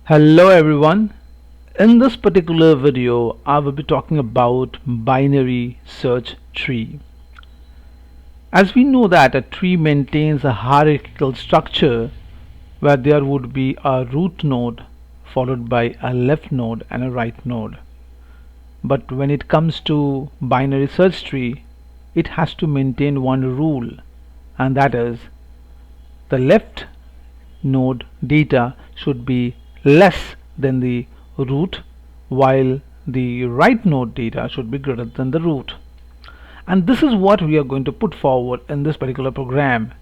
Hello everyone. In this particular video I will be talking about binary search tree. As we know that a tree maintains a hierarchical structure where there would be a root node followed by a left node and a right node. But when it comes to binary search tree, it has to maintain one rule, and that is the left node data should be less than the root, while the right node data should be greater than the root. And this is what we are going to put forward in this particular program,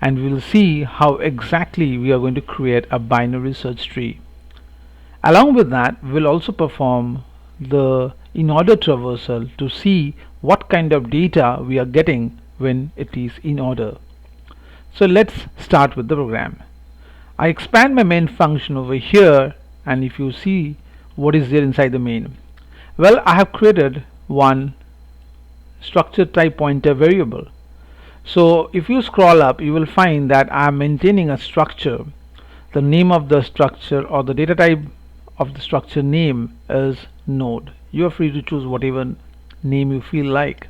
and we will see how exactly we are going to create a binary search tree. Along with that, we will also perform the in-order traversal to see what kind of data we are getting when it is in order. So let's start with the program. I expand my main function over here, and if you see what is there inside the main, well, I have created one structure type pointer variable. So if you scroll up, you will find that I am maintaining a structure. The name of the structure or the data type of the structure name is node. You are free to choose whatever name you feel like.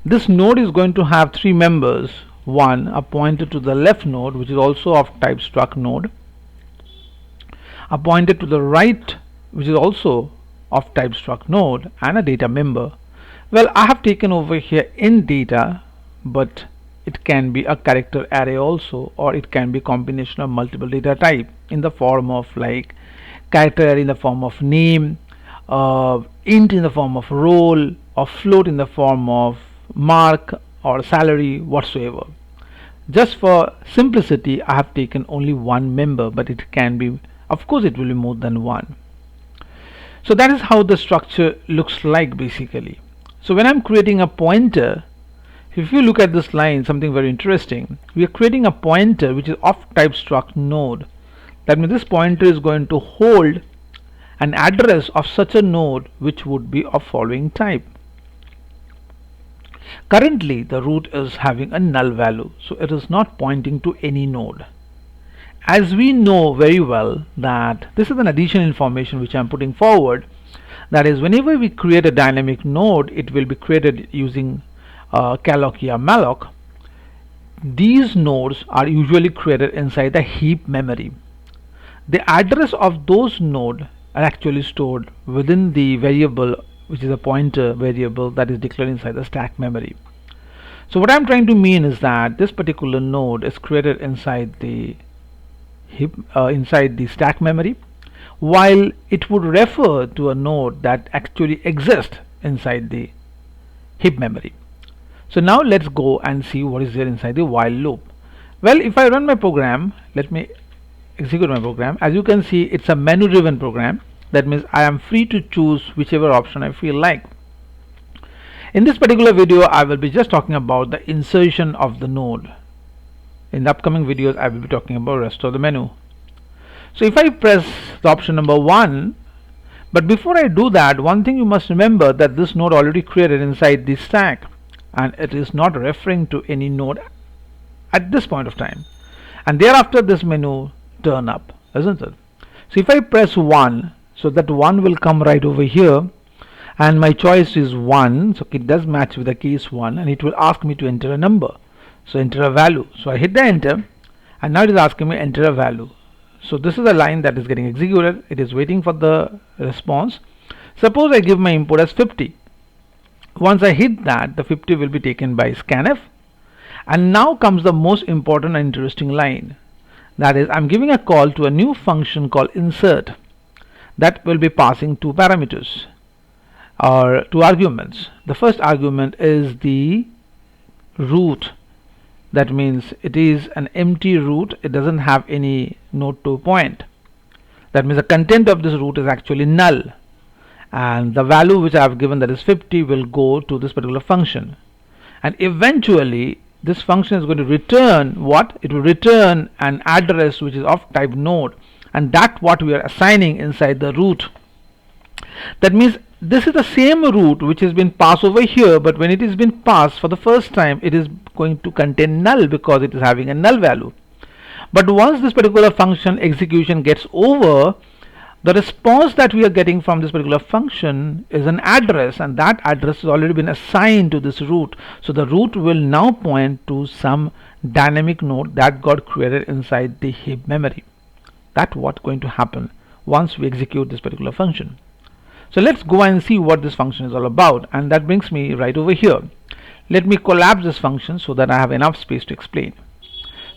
This node is going to have three members. One, a pointer to the left node, which is also of type struct node, a pointer to the right, which is also of type struct node, and a data member. Well, I have taken over here in data, but it can be a character array also, or it can be a combination of multiple data type in the form of like character array in the form of name, int in the form of role, or float in the form of mark or salary whatsoever. Just for simplicity, I have taken only one member, but it can be, of course it will be more than one. So that is how the structure looks like basically. So when I'm creating a pointer, if you look at this line, something very interesting, we are creating a pointer which is of type struct node. That means this pointer is going to hold an address of such a node which would be of following type. Currently the root is having a null value, so it is not pointing to any node. As we know very well that this is an additional information which I am putting forward, that is, whenever we create a dynamic node, it will be created using calloc or malloc. These nodes are usually created inside the heap memory. The address of those nodes are actually stored within the variable, which is a pointer variable that is declared inside the stack memory. So what I'm trying to mean is that this particular node is created inside the heap, inside the stack memory, while it would refer to a node that actually exists inside the heap memory. So now let's go and see what is there inside the while loop. Well, if I run my program, let me execute my program. As you can see, it's a menu driven program. That means I am free to choose whichever option I feel like. In this particular video, I will be just talking about the insertion of the node. In the upcoming videos, I will be talking about the rest of the menu. So if I press the option number 1, but before I do that, one thing you must remember that this node already created inside the stack, and it is not referring to any node at this point of time. And thereafter this menu turn up, isn't it? So if I press 1, so that 1 will come right over here, and my choice is 1, so it does match with the case 1, and it will ask me to enter a number, so enter a value. So I hit the enter, and now it is asking me enter a value. So this is a line that is getting executed. It is waiting for the response. Suppose I give my input as 50. Once I hit that, the 50 will be taken by scanf, and now comes the most important and interesting line. That is, I'm giving a call to a new function called insert that will be passing two parameters or two arguments. The first argument is the root. That means it is an empty root. It doesn't have any node to point. That means the content of this root is actually null, and the value which I have given, that is 50, will go to this particular function, and eventually this function is going to return what? It will return an address which is of type node, and that's what we are assigning inside the root. That means this is the same root which has been passed over here, but when it is been passed for the first time, it is going to contain null because it is having a null value. But once this particular function execution gets over, the response that we are getting from this particular function is an address, and that address has already been assigned to this root. So the root will now point to some dynamic node that got created inside the heap memory. That's what's going to happen once we execute this particular function. So let's go and see what this function is all about, and that brings me right over here. Let me collapse this function so that I have enough space to explain.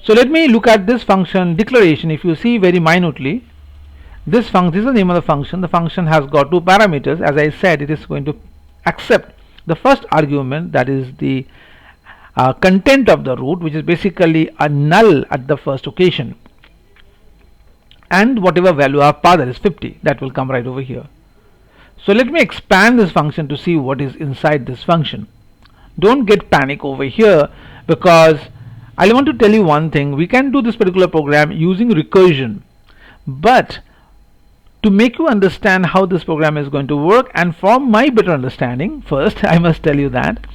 So let me look at this function declaration. If you see very minutely, this is the name of the function. The function has got two parameters. As I said, it is going to accept the first argument, that is the content of the root, which is basically a null at the first occasion, and whatever value of path, that is 50, that will come right over here. So let me expand this function to see what is inside this function. Don't get panic over here, because I want to tell you one thing. We can do this particular program using recursion, but to make you understand how this program is going to work, and for my better understanding, first I must tell you that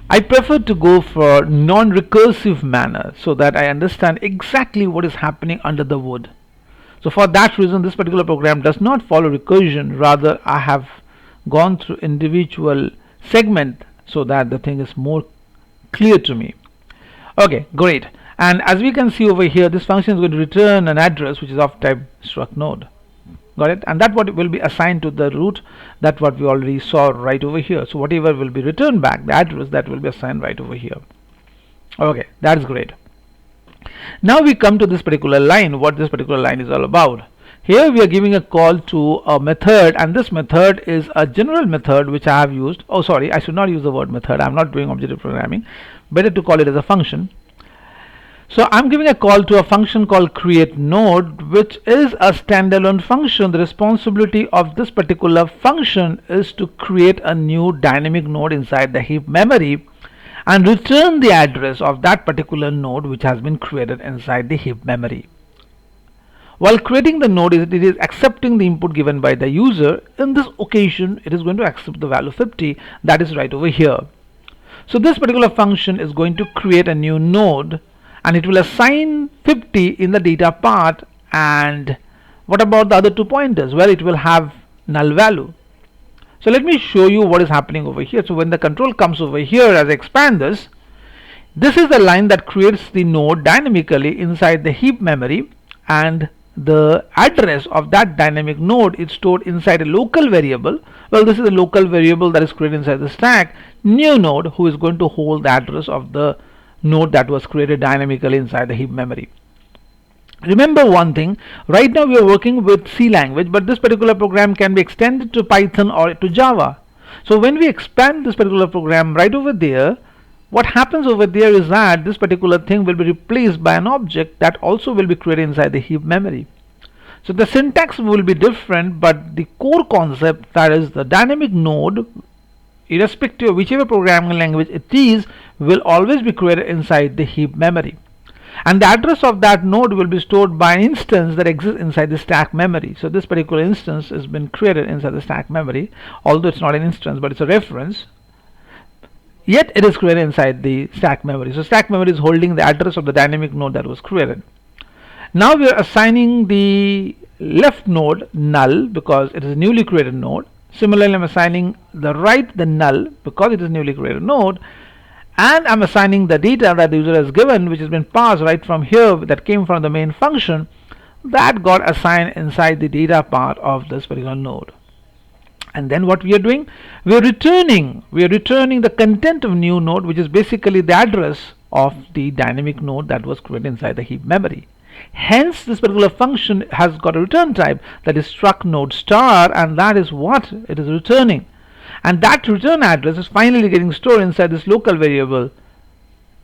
I prefer to go for non-recursive manner so that I understand exactly what is happening under the hood. So for that reason, this particular program does not follow recursion. Rather, I have gone through individual segment so that the thing is more clear to me. Okay, great. And as we can see over here, this function is going to return an address which is of type struct node. Got it? And that what will be assigned to the root, that what we already saw right over here. So whatever will be returned back, the address, that will be assigned right over here. Okay, that's great. Now we come to this particular line, what this particular line is all about. Here we are giving a call to a method, and this method is a general method which I have used. Oh sorry, I should not use the word method. I'm not doing objective programming. Better to call it as a function. So I'm giving a call to a function called create node, which is a standalone function. The responsibility of this particular function is to create a new dynamic node inside the heap memory and return the address of that particular node which has been created inside the heap memory. While creating the node, it is accepting the input given by the user. In this occasion, it is going to accept the value 50, that is right over here. So this particular function is going to create a new node, and it will assign 50 in the data part. And what about the other two pointers? Well, it will have null value. So let me show you what is happening over here. So when the control comes over here, as I expand this is the line that creates the node dynamically inside the heap memory, and the address of that dynamic node is stored inside a local variable. Well, this is a local variable that is created inside the stack new node, who is going to hold the address of the node that was created dynamically inside the heap memory. Remember one thing, right now we are working with C language, but this particular program can be extended to Python or to Java. So when we expand this particular program right over there, what happens over there is that this particular thing will be replaced by an object that also will be created inside the heap memory. So the syntax will be different, but the core concept, that is the dynamic node, irrespective of whichever programming language it is, will always be created inside the heap memory. And the address of that node will be stored by an instance that exists inside the stack memory. So this particular instance has been created inside the stack memory, although it's not an instance but it's a reference, yet it is created inside the stack memory. So stack memory is holding the address of the dynamic node that was created. Now we are assigning the left node null because it is a newly created node. Similarly, I'm assigning the right the null because it is a newly created node, and I'm assigning the data that the user has given, which has been passed right from here, that came from the main function, that got assigned inside the data part of this particular node. And then what we are doing, we are returning the content of new node, which is basically the address of the dynamic node that was created inside the heap memory. Hence this particular function has got a return type, that is struct node star, and that is what it is returning. And that return address is finally getting stored inside this local variable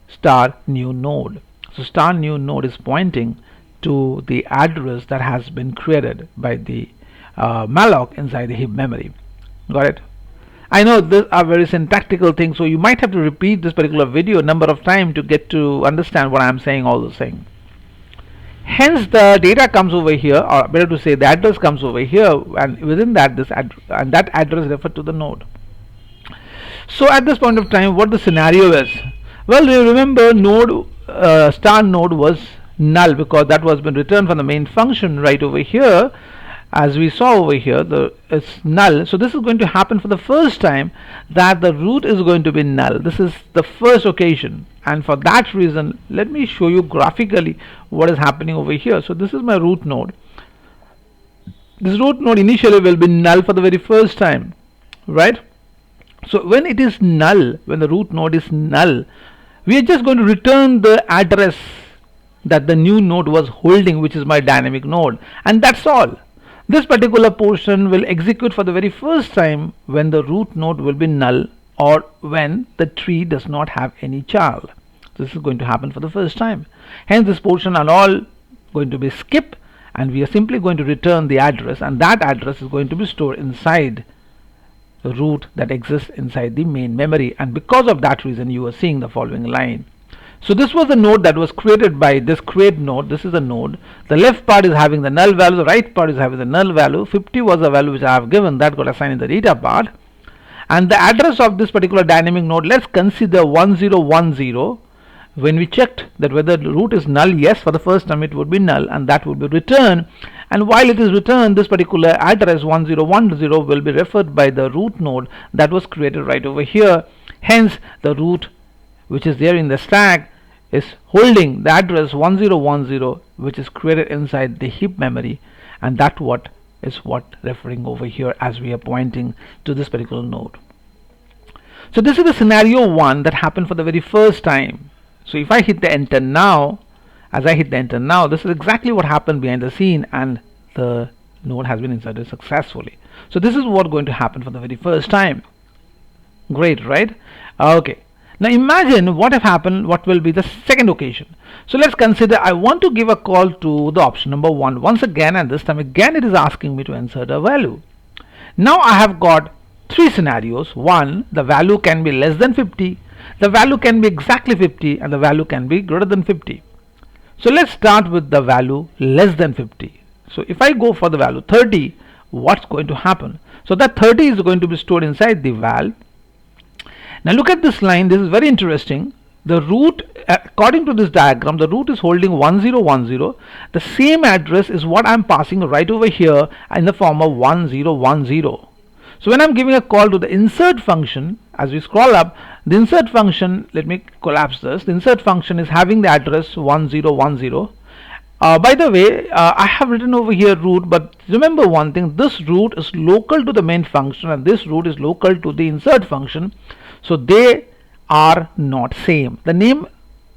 star new node. So star new node is pointing to the address that has been created by the malloc inside the heap memory. Got it? I know these are very syntactical things, so you might have to repeat this particular video a number of times to get to understand what I am saying, all the same. Hence the data comes over here, or better to say the address comes over here, and within that that address referred to the node. So at this point of time, what the scenario is? Well, you remember node star node was null, because that was been returned from the main function right over here. As we saw over here, it's null. So this is going to happen for the first time, that the root is going to be null. This is the first occasion, and for that reason, let me show you graphically what is happening over here. So this is my root node. This root node initially will be null for the very first time, right? So when it is null, when the root node is null, we are just going to return the address that the new node was holding, which is my dynamic node, and that's all. This particular portion will execute for the very first time when the root node will be null, or when the tree does not have any child. This is going to happen for the first time. Hence this portion are all going to be skipped, and we are simply going to return the address, and that address is going to be stored inside the root that exists inside the main memory. And because of that reason, you are seeing the following line. So this was the node that was created by this create node. This is a node. The left part is having the null value, the right part is having the null value. 50 was the value which I have given, that got assigned in the data part. And the address of this particular dynamic node, let's consider 1010. When we checked that whether the root is null, yes, for the first time it would be null, and that would be returned. And while it is returned, this particular address 1010 will be referred by the root node that was created right over here. Hence the root which is there in the stack is holding the address 1010, which is created inside the heap memory, and that what is what referring over here as we are pointing to this particular node. So this is the scenario 1 that happened for the very first time. So if I hit the enter now, as I hit the enter now, this is exactly what happened behind the scene, and the node has been inserted successfully. So this is what going to happen for the very first time. Great, right? Okay. Now imagine what have happened, what will be the second occasion. So let's consider I want to give a call to the option number 1 once again, and this time again it is asking me to insert a value. Now I have got 3 scenarios. 1, the value can be less than 50, the value can be exactly 50, and the value can be greater than 50. So let's start with the value less than 50. So if I go for the value 30, what's going to happen? So that 30 is going to be stored inside the val. Now look at this line, this is very interesting. The root, according to this diagram, the root is holding 1010. The same address is what I'm passing right over here in the form of 1010. So when I'm giving a call to the insert function, as we scroll up, the insert function, let me collapse this, the insert function is having the address 1010. By the way, I have written over here root, but remember one thing, this root is local to the main function and this root is local to the insert function. So they are not same. The name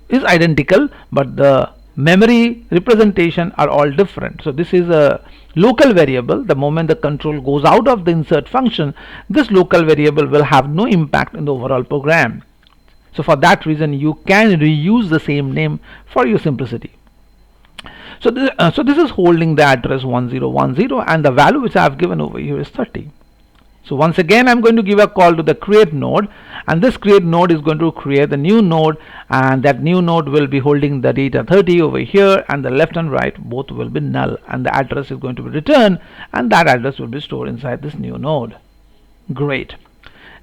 is identical, but the memory representation are all different. So this is a local variable. The moment the control goes out of the insert function, this local variable will have no impact in the overall program. So for that reason, you can reuse the same name for your simplicity. So this is holding the address 1010, and the value which I have given over here is 30. So once again I'm going to give a call to the create node, and this create node is going to create the new node, and that new node will be holding the data 30 over here, and the left and right both will be null, and the address is going to be returned, and that address will be stored inside this new node. Great.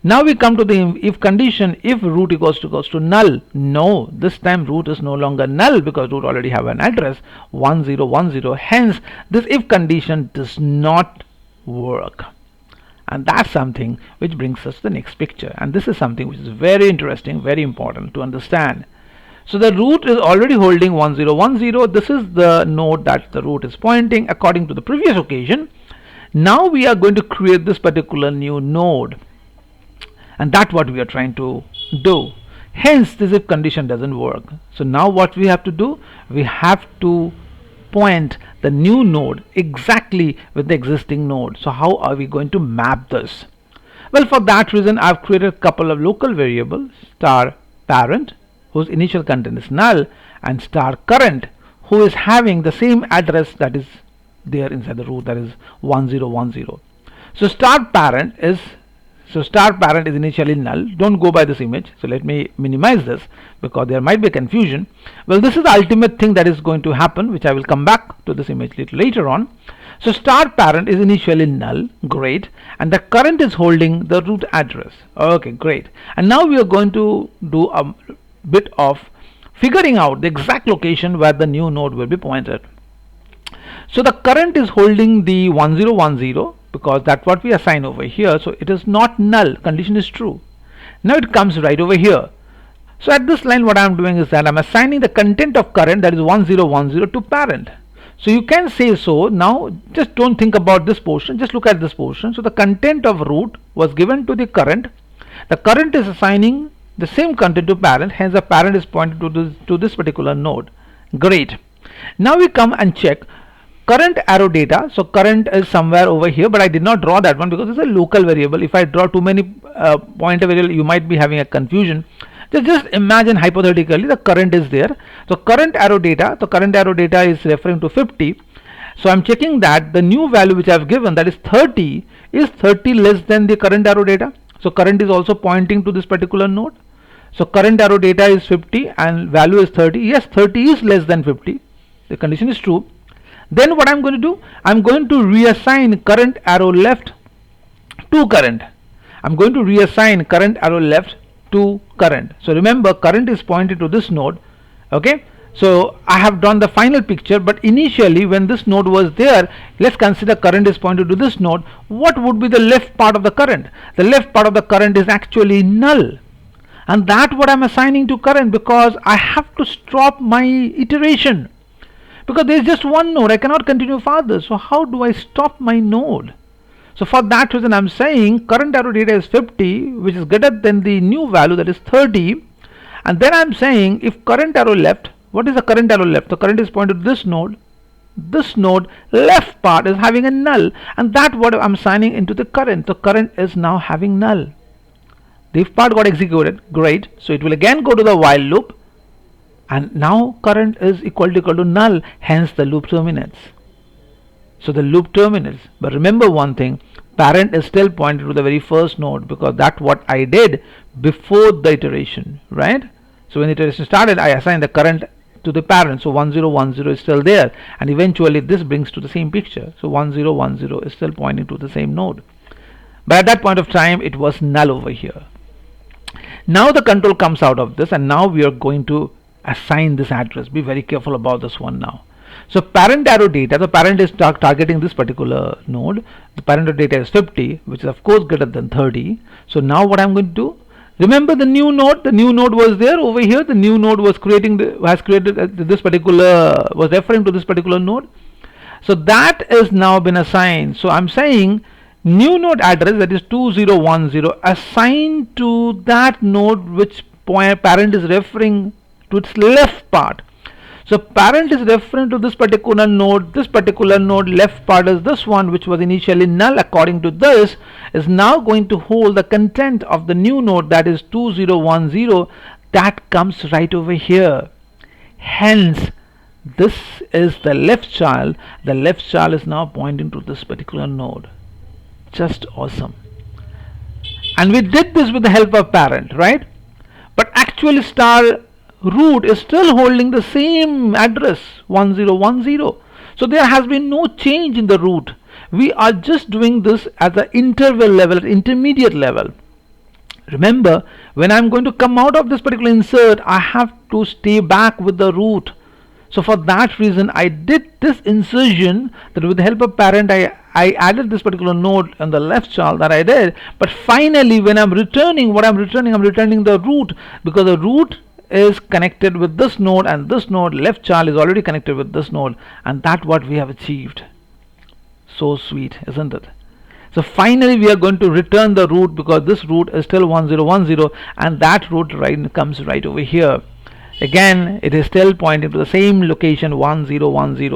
Now we come to the if condition. If root equals to null, no, this time root is no longer null because root already have an address 1010. Hence this if condition does not work. And that's something which brings us to the next picture, and this is something which is very interesting, very important to understand. So the root is already holding 1010. This is the node that the root is pointing according to the previous occasion. Now we are going to create this particular new node, and that's what we are trying to do. Hence this if condition doesn't work. So now what we have to do, we have to point the new node exactly with the existing node. So how are we going to map this? Well, for that reason I've created a couple of local variables, star parent whose initial content is null, and star current who is having the same address that is there inside the root, that is 1010. So star parent is initially null. Don't go by this image. So let me minimize this because there might be confusion. Well, this is the ultimate thing that is going to happen, which I will come back to this image little later on. So star parent is initially null. Great. And the current is holding the root address. Okay, great. And now we are going to do a bit of figuring out the exact location where the new node will be pointed. So the current is holding the 1010 because that's what we assign over here, so it is not null, condition is true. Now it comes right over here. So at this line what I am doing is that I am assigning the content of current, that is 1010, to parent. So you can say so. Now just don't think about this portion, just look at this portion. So the content of root was given to the current is assigning the same content to parent, hence the parent is pointed to this particular node. Great. Now we come and check current arrow data. So current is somewhere over here, but I did not draw that one because it's a local variable. If I draw too many pointer variable, you might be having a confusion. Just imagine hypothetically the current is there. So current arrow data, is referring to 50. So I'm checking that the new value which I have given, that is 30, is 30 less than the current arrow data. So current is also pointing to this particular node. So current arrow data is 50 and value is 30. Yes, 30 is less than 50. The condition is true. Then what I'm going to do, I'm going to reassign current arrow left to current. I'm going to reassign current arrow left to current. So remember, current is pointed to this node. Okay, so I have drawn the final picture, but initially when this node was there, let's consider current is pointed to this node. What would be the left part of the current? The left part of the current is actually null, and that's what I'm assigning to current, because I have to stop my iteration, because there is just one node, I cannot continue further. So how do I stop my node? So for that reason I'm saying current arrow data is 50, which is greater than the new value, that is 30. And then I'm saying if current arrow left, what is the current arrow left? The current is pointed to this node. This node left part is having a null, and that's what I'm assigning into the current. So current is now having null. The if part got executed, great. So it will again go to the while loop, and now current is equal to null, hence the loop terminates. So the loop terminates. But remember one thing, parent is still pointed to the very first node, because that's what I did before the iteration, right? So when the iteration started, I assigned the current to the parent. So 1010 is still there, and eventually this brings to the same picture. So 1010 is still pointing to the same node. But at that point of time, it was null over here. Now the control comes out of this, and now we are going to assign this address. Be very careful about this one now. So parent arrow data, the parent is targeting this particular node. The parent arrow data is 50, which is of course greater than 30. So now what I'm going to do, remember the new node was there over here. The new node was was referring to this particular node. So that is now been assigned. So I'm saying new node address, that is 2010, assigned to that node which parent is referring to its left part. So parent is referring to this particular node. This particular node left part is this one, which was initially null. According to this, is now going to hold the content of the new node, that is 2010. That comes right over here. Hence, this is the left child. The left child is now pointing to this particular node. Just awesome. And we did this with the help of parent, right? But actually star root is still holding the same address, 1010. So there has been no change in the root. We are just doing this at the interval level, intermediate level. Remember, when I'm going to come out of this particular insert, I have to stay back with the root. So for that reason, I did this insertion, that with the help of parent, I added this particular node on the left child that I did. But finally, when I'm returning, I'm returning the root, because the root is connected with this node, and this node left child is already connected with this node, and that's what we have achieved. So sweet, isn't it? So finally we are going to return the root, because this root is still 1010, and that root comes right over here. Again, it is still pointing to the same location, 1010.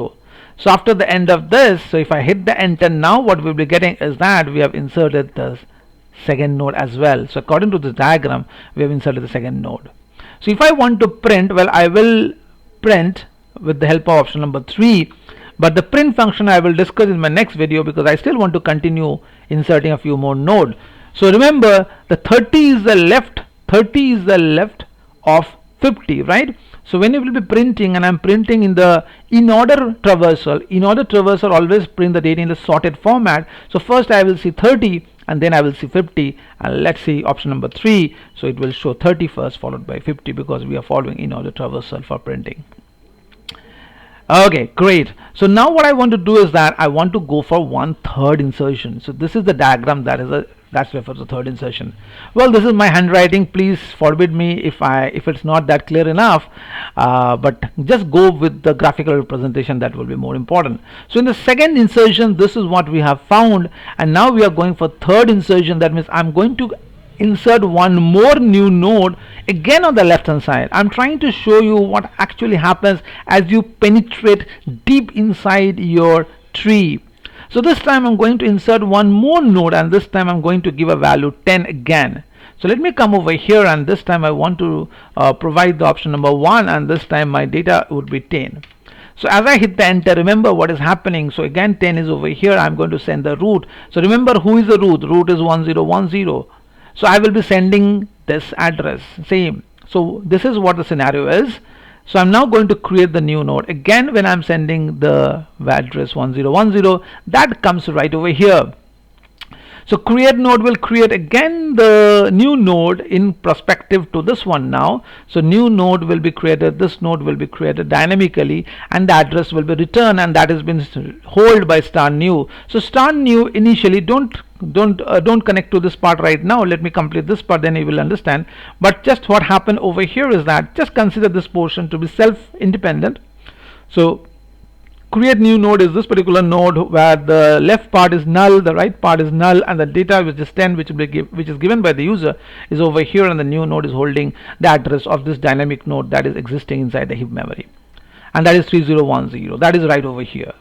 So after the end of this, so if I hit the enter, now what we'll be getting is that we have inserted the second node as well. So according to this diagram, we have inserted the second node. So if I want to print, well, I will print with the help of option number 3, but the print function I will discuss in my next video, because I still want to continue inserting a few more nodes. So remember, the 30 is the left of 50, right? So when you will be printing, and I'm printing in the in-order traversal always print the data in the sorted format. So first I will see 30, and then I will see 50, and let's see option number 3. So it will show 30 first followed by 50, because we are following in order traversal for printing. Okay, great. So now what I want to do is that I want to go for 1/3 insertion. So this is the diagram that's refers to third insertion. Well, this is my handwriting. Please forbid me if it's not that clear enough, but just go with the graphical representation. That will be more important. So in the second insertion, this is what we have found, and now we are going for third insertion. That means I'm going to insert one more new node again on the left hand side. I'm trying to show you what actually happens as you penetrate deep inside your tree. So this time I'm going to insert one more node, and this time I'm going to give a value 10 again. So let me come over here, and this time I want to provide the option number 1, and this time my data would be 10. So as I hit the enter, remember what is happening. So again 10 is over here. I'm going to send the root. So remember, who is the root? Root is 1010. So I will be sending this address same. So this is what the scenario is. So I'm now going to create the new node. Again, when I'm sending the address 1010, that comes right over here. So create node will create again the new node in perspective to this one now. So new node will be created, this node will be created dynamically, and the address will be returned, and that has been held by star new. So star new initially don't connect to this part right now. Let me complete this part, then you will understand. But just what happened over here is that just consider this portion to be self-independent. So create new node is this particular node where the left part is null, the right part is null, and the data which is 10 which is given by the user is over here, and the new node is holding the address of this dynamic node that is existing inside the heap memory, and that is 3010. That is right over here.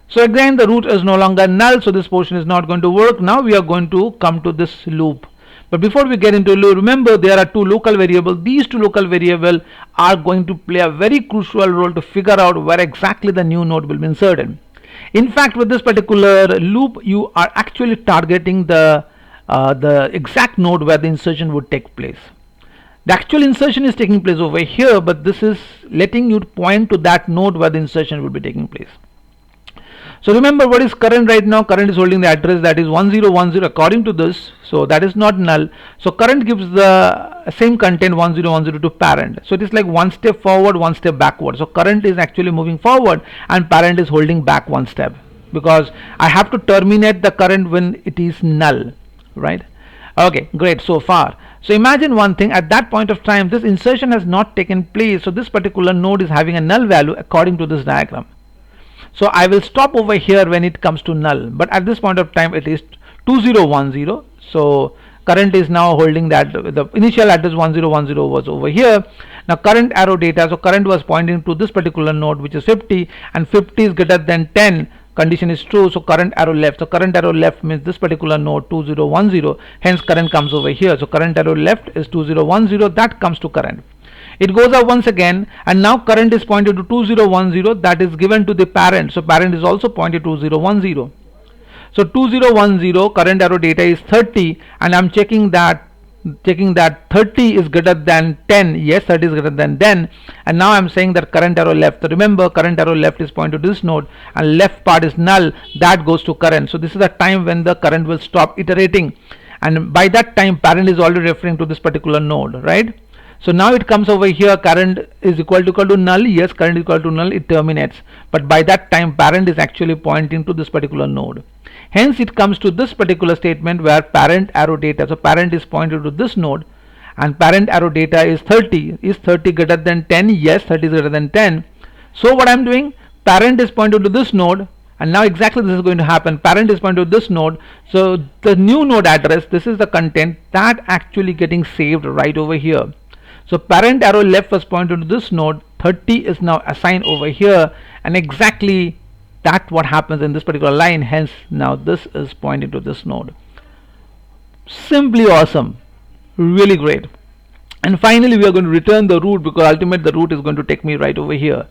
So again the root is no longer null, so this portion is not going to work. Now we are going to come to this loop. But before we get into loop, remember there are two local variables. These two local variables are going to play a very crucial role to figure out where exactly the new node will be inserted. In fact, with this particular loop, you are actually targeting the exact node where the insertion would take place. The actual insertion is taking place over here, but this is letting you point to that node where the insertion will be taking place. So remember, what is current right now? Current is holding the address that is 1010 according to this, so that is not null. So current gives the same content 1010 to parent. So it is like one step forward, one step backward. So current is actually moving forward, and parent is holding back one step, because I have to terminate the current when it is null, right? Okay, great so far. So imagine one thing, at that point of time this insertion has not taken place, so this particular node is having a null value according to this diagram. So I will stop over here when it comes to null, but at this point of time it is 2010. So current is now holding that the initial address 1010 was over here. Now current arrow data, so current was pointing to this particular node which is 50, and 50 is greater than 10, condition is true, so current arrow left. So current arrow left means this particular node 2010, hence current comes over here. So current arrow left is 2010, that comes to current. It goes up once again, and now current is pointed to 2010, that is given to the parent. So parent is also pointed to 2010. So 2010 current arrow data is 30, and I'm checking that 30 is greater than 10. Yes, 30 is greater than 10, and now I'm saying that current arrow left. So remember, current arrow left is pointed to this node, and left part is null, that goes to current. So this is the time when the current will stop iterating, and by that time parent is already referring to this particular node, right? So now it comes over here, current is equal to null. Yes, current is equal to null, it terminates, but by that time parent is actually pointing to this particular node. Hence it comes to this particular statement where parent arrow data, so parent is pointed to this node, and parent arrow data is 30. Is 30 greater than 10? Yes, 30 is greater than 10. So what I'm doing, parent is pointed to this node, and now exactly this is going to happen. Parent is pointed to this node, so the new node address, this is the content that actually getting saved right over here. So parent arrow left was pointed to this node, 30 is now assigned over here, and exactly that what happens in this particular line. Hence now this is pointing to this node. Simply awesome, really great. And finally we are going to return the root, because ultimately the root is going to take me right over here.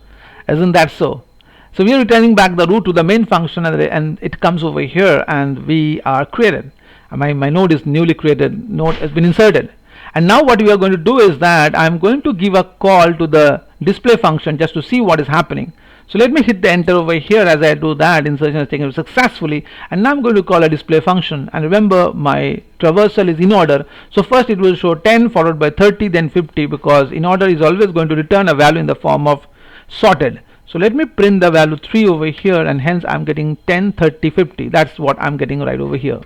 Isn't that so? So we are returning back the root to the main function, and it comes over here, and we are created. My node is newly created, node has been inserted. And now what we are going to do is that I'm going to give a call to the display function just to see what is happening. So let me hit the enter over here. As I do that, insertion is taken successfully, and now I'm going to call a display function. And remember, my traversal is in order, so first it will show 10 followed by 30, then 50, because in order is always going to return a value in the form of sorted. So let me print the value 3 over here, and hence I'm getting 10, 30, 50. That's what I'm getting right over here.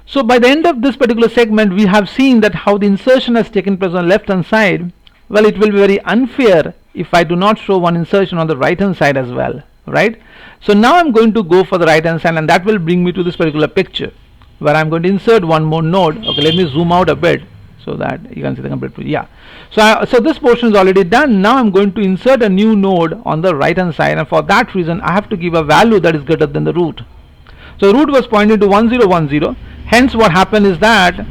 So by the end of this particular segment, we have seen that how the insertion has taken place on the left hand side. Well, it will be very unfair if I do not show one insertion on the right hand side as well, right? So now I'm going to go for the right hand side, and that will bring me to this particular picture where I'm going to insert one more node. Okay, let me zoom out a bit so that you can see the complete picture. Yeah, so this portion is already done. Now I'm going to insert a new node on the right hand side, and for that reason I have to give a value that is greater than the root. So root was pointing to 1010, hence what happened is that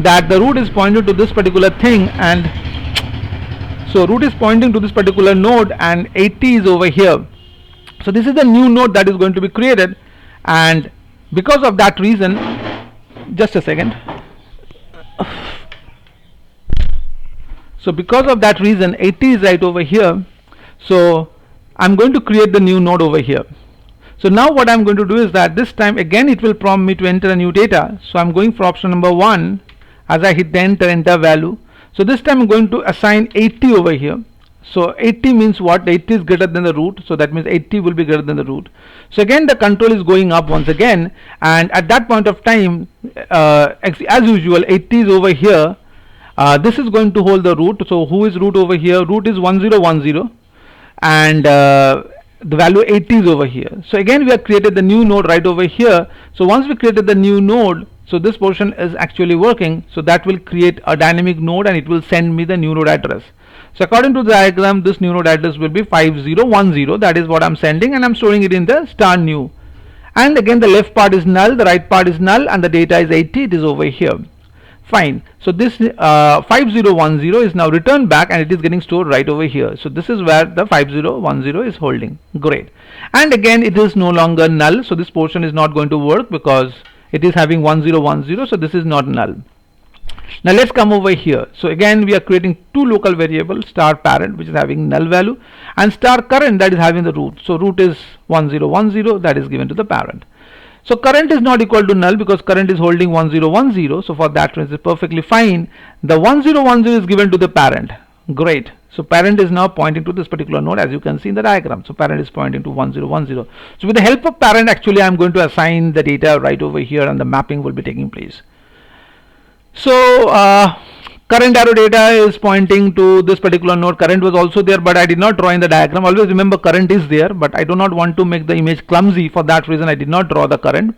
the root is pointing to this particular thing, and so root is pointing to this particular node, and 80 is over here. So this is the new node that is going to be created, and because of that reason, just a second. So because of that reason, 80 is right over here. So I'm going to create the new node over here. So now what I'm going to do is that this time again it will prompt me to enter a new data. So I'm going for option number 1. As I hit the enter value, so this time I'm going to assign 80 over here. So 80 means what? 80 is greater than the root, so that means 80 will be greater than the root. So again the control is going up once again, and at that point of time, as usual, 80 is over here. This is going to hold the root. So who is root over here? Root is 1010, and the value 80 is over here. So again we have created the new node right over here. So once we created the new node, so this portion is actually working, so that will create a dynamic node and it will send me the new node address. So according to the diagram, this new node address will be 5010. That is what I'm sending, and I'm storing it in the star new. And again the left part is null, the right part is null, and the data is 80. It is over here. Fine. So this 5010 is now returned back, and it is getting stored right over here. So this is where the 5010 is holding. Great. And again it is no longer null, so this portion is not going to work because it is having 1010, so this is not null. Now let's come over here. So again we are creating two local variables, star parent, which is having null value, and star current, that is having the root. So root is 1010, that is given to the parent. So current is not equal to null because current is holding 1010, so for that reason it's perfectly fine. The 1010 is given to the parent. Great. So parent is now pointing to this particular node, as you can see in the diagram. So parent is pointing to 1010. So with the help of parent, actually I'm going to assign the data right over here, and the mapping will be taking place. So current arrow data is pointing to this particular node. Current was also there, but I did not draw in the diagram. Always remember current is there, but I do not want to make the image clumsy. For that reason I did not draw the current.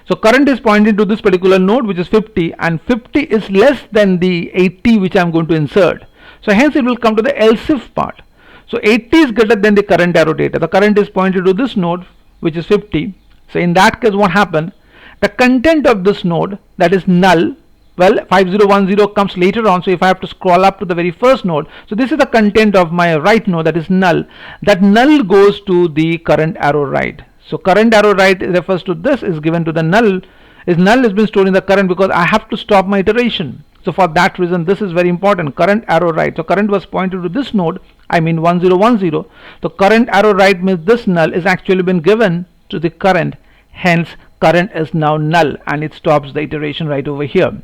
So current is pointing to this particular node, which is 50, and 50 is less than the 80 which I am going to insert. So hence it will come to the else if part. So 80 is greater than the current arrow data. The current is pointed to this node, which is 50. So in that case what happened? The content of this node, that is null, well, 5010 comes later on. So if I have to scroll up to the very first node, so this is the content of my right node, that is null. That null goes to the current arrow right. So current arrow right refers to this, is given to the null. Null has been stored in the current because I have to stop my iteration. So for that reason this is very important, current arrow right. So current was pointed to this node, I mean 1010. So current arrow right means this null is actually been given to the current, hence current is now null, and it stops the iteration right over here.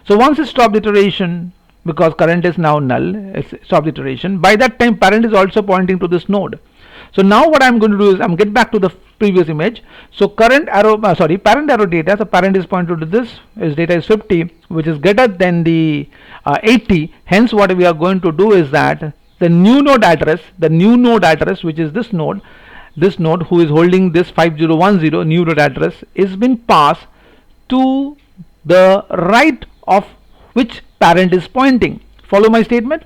So once it stopped iteration, because current is now null, it's stopped iteration, by that time parent is also pointing to this node. So now what I'm going to do is I'm get back to the previous image. So current arrow, parent arrow data. So parent is pointed to this. Its data is 50, which is greater than the 80. Hence, what we are going to do is that the new node address, which is this node who is holding this 5010 new node address, is been passed to the right of which parent is pointing. Follow my statement?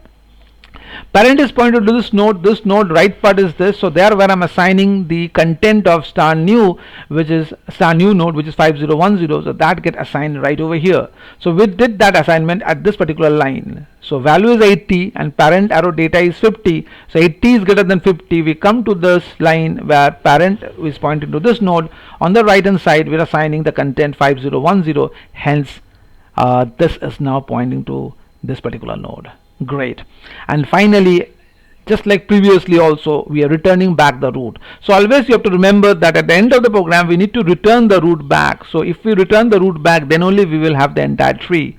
Parent is pointed to this node right part is this. So there where I'm assigning the content of star new, which is star new node, which is 5010, so that get assigned right over here. So we did that assignment at this particular line. So value is 80 and parent arrow data is 50. So 80 is greater than 50. We come to this line where parent is pointing to this node. On the right hand side we're assigning the content 5010, hence this is now pointing to this particular node. Great. And finally, just like previously also we are returning back the root. So always you have to remember that at the end of the program we need to return the root back. So if we return the root back, then only we will have the entire tree.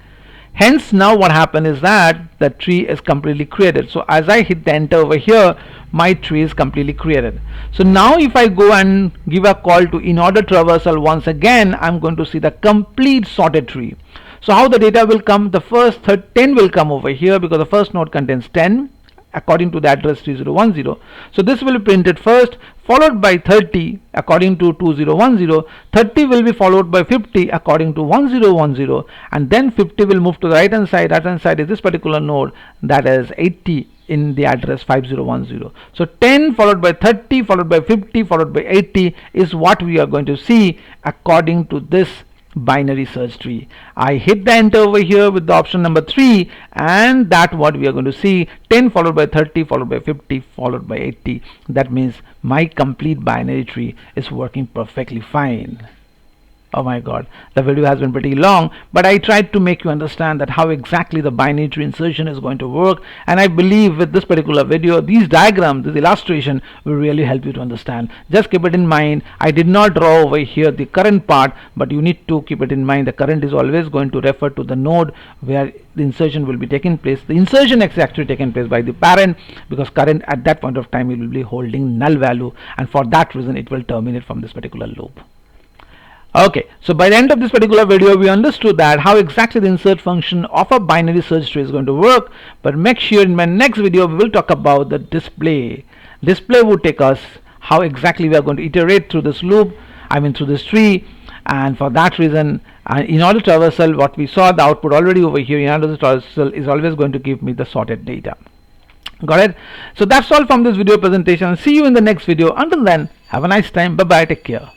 Hence now what happened is that the tree is completely created. So as I hit the enter over here, my tree is completely created. So now if I go and give a call to in order traversal once again, I'm going to see the complete sorted tree. So how the data will come, the first 10 will come over here because the first node contains 10 according to the address 3010. So this will be printed first, followed by 30 according to 2010. 30 will be followed by 50 according to 1010, and then 50 will move to the right hand side. Right hand side is this particular node, that is 80 in the address 5010. So 10 followed by 30 followed by 50 followed by 80 is what we are going to see according to this binary search tree. I hit the enter over here with the option number 3, and that what we are going to see, 10 followed by 30 followed by 50 followed by 80. That means my complete binary tree is working perfectly fine. Oh my god, the video has been pretty long, but I tried to make you understand that how exactly the binary tree insertion is going to work, and I believe with this particular video, these diagrams, this illustration will really help you to understand. Just keep it in mind, I did not draw over here the current part, but you need to keep it in mind the current is always going to refer to the node where the insertion will be taking place. The insertion is actually taken place by the parent, because current at that point of time it will be holding null value, and for that reason it will terminate from this particular loop. Okay, so by the end of this particular video we understood that how exactly the insert function of a binary search tree is going to work, but make sure in my next video we will talk about the display. Display would take us how exactly we are going to iterate through this loop, through this tree, and for that reason in order traversal, what we saw, the output already over here, in order traversal is always going to give me the sorted data. Got it? So that's all from this video presentation. See you in the next video. Until then, have a nice time. Bye bye, take care.